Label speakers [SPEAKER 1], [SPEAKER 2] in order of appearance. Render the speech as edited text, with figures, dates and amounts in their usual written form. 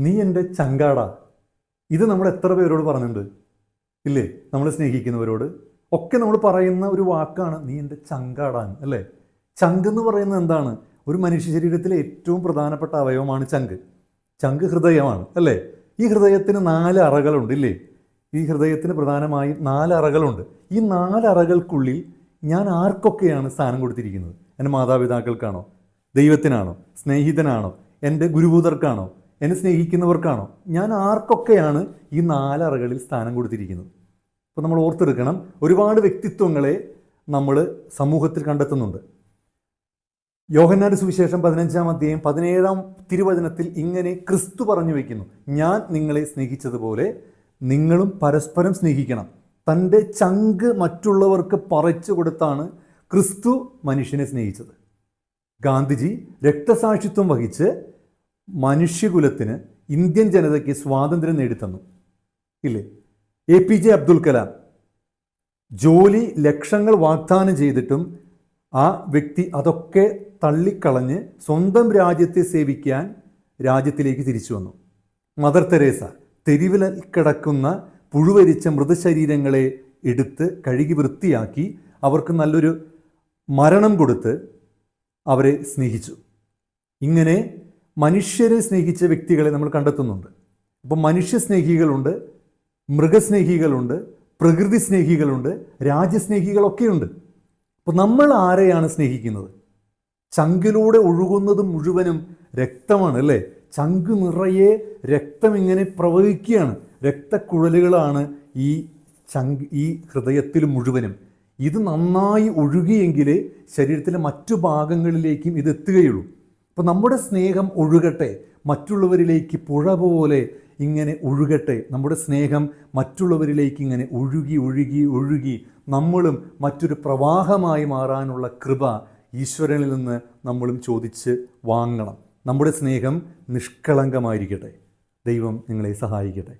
[SPEAKER 1] നീ എൻ്റെ ചങ്കാടാ. ഇത് നമ്മൾ എത്ര പേരോട് പറഞ്ഞിട്ടുണ്ട് ഇല്ലേ? നമ്മൾ സ്നേഹിക്കുന്നവരോട് ഒക്കെ നമ്മൾ പറയുന്ന ഒരു വാക്കാണ് നീ എൻ്റെ ചങ്കാടാൻ, അല്ലേ? ചങ്ക് എന്ന് പറയുന്നത് എന്താണ്? ഒരു മനുഷ്യ ശരീരത്തിലെ ഏറ്റവും പ്രധാനപ്പെട്ട അവയവമാണ് ചങ്ക്. ചങ്ക് ഹൃദയമാണ്, അല്ലേ? ഈ ഹൃദയത്തിന് 4 അറകളുണ്ട്, ഇല്ലേ? ഈ ഹൃദയത്തിന് പ്രധാനമായും 4 അറകളുണ്ട്. ഈ 4 അറകൾക്കുള്ളിൽ ഞാൻ ആർക്കൊക്കെയാണ് സ്ഥാനം കൊടുത്തിരിക്കുന്നത്? എൻ്റെ മാതാപിതാക്കൾക്കാണോ? ദൈവത്തിനാണോ? സ്നേഹിതനാണോ? എൻ്റെ ഗുരുഭൂതർക്കാണോ? എന്നെ സ്നേഹിക്കുന്നവർക്കാണോ? ഞാൻ ആർക്കൊക്കെയാണ് ഈ 4 അറകളിൽ സ്ഥാനം കൊടുത്തിരിക്കുന്നത്? അപ്പോൾ നമ്മൾ ഓർത്തെടുക്കണം, ഒരുപാട് വ്യക്തിത്വങ്ങളെ നമ്മൾ സമൂഹത്തിൽ കണ്ടെത്തുന്നുണ്ട്. യോഹന്നാന്റെ സുവിശേഷം 15-ാം അധ്യായം 17-ാം തിരുവചനത്തിൽ ഇങ്ങനെ ക്രിസ്തു പറഞ്ഞു വയ്ക്കുന്നു, ഞാൻ നിങ്ങളെ സ്നേഹിച്ചതുപോലെ നിങ്ങളും പരസ്പരം സ്നേഹിക്കണം. തൻ്റെ ചങ്ക് മറ്റുള്ളവർക്ക് പറിച്ചു കൊടുത്താണ് ക്രിസ്തു മനുഷ്യനെ സ്നേഹിച്ചത്. ഗാന്ധിജി രക്തസാക്ഷിത്വം വഹിച്ച് മനുഷ്യകുലത്തിന്, ഇന്ത്യൻ ജനതയ്ക്ക് സ്വാതന്ത്ര്യം നേടിത്തന്നു, ഇല്ലേ? APJ അബ്ദുൽ കലാം ജോലി ലക്ഷങ്ങൾ വാഗ്ദാനം ചെയ്തിട്ടും ആ വ്യക്തി അതൊക്കെ തള്ളിക്കളഞ്ഞ് സ്വന്തം രാജ്യത്തെ സേവിക്കാൻ രാജ്യത്തിലേക്ക് തിരിച്ചു വന്നു. മദർ തെരേസ തെരുവിൽ കിടക്കുന്ന പുഴുവരിച്ച മൃതശരീരങ്ങളെ എടുത്ത് കഴുകി വൃത്തിയാക്കി അവർക്ക് നല്ലൊരു മരണം കൊടുത്ത് അവരെ സ്നേഹിച്ചു. ഇങ്ങനെ മനുഷ്യരെ സ്നേഹിച്ച വ്യക്തികളെ നമ്മൾ കണ്ടെത്തുന്നുണ്ട്. അപ്പം മനുഷ്യ സ്നേഹികളുണ്ട്, മൃഗസ്നേഹികളുണ്ട്, പ്രകൃതി സ്നേഹികളുണ്ട്, രാജ്യസ്നേഹികളൊക്കെയുണ്ട്. അപ്പോൾ നമ്മൾ ആരെയാണ് സ്നേഹിക്കുന്നത്? ചങ്കിലൂടെ ഒഴുകുന്നത് മുഴുവനും രക്തമാണ്, അല്ലേ? ചങ്ക് നിറയെ രക്തം ഇങ്ങനെ പ്രവഹിക്കുകയാണ്. രക്തക്കുഴലുകളാണ് ഈ ഹൃദയത്തിൽ മുഴുവനും. ഇത് നന്നായി ഒഴുകിയെങ്കിലേ ശരീരത്തിലെ മറ്റു ഭാഗങ്ങളിലേക്കും ഇത് എത്തുകയുള്ളൂ. അപ്പോൾ നമ്മുടെ സ്നേഹം ഒഴുകട്ടെ, മറ്റുള്ളവരിലേക്ക് പുഴ പോലെ ഇങ്ങനെ ഒഴുകട്ടെ. നമ്മുടെ സ്നേഹം മറ്റുള്ളവരിലേക്ക് ഇങ്ങനെ ഒഴുകി ഒഴുകി ഒഴുകി നമ്മളും മറ്റൊരു പ്രവാഹമായി മാറാനുള്ള കൃപ ഈശ്വരനിൽ നിന്ന് നമ്മളും ചോദിച്ച് വാങ്ങണം. നമ്മുടെ സ്നേഹം നിഷ്കളങ്കമായിരിക്കട്ടെ. ദൈവം നിങ്ങളെ സഹായിക്കട്ടെ.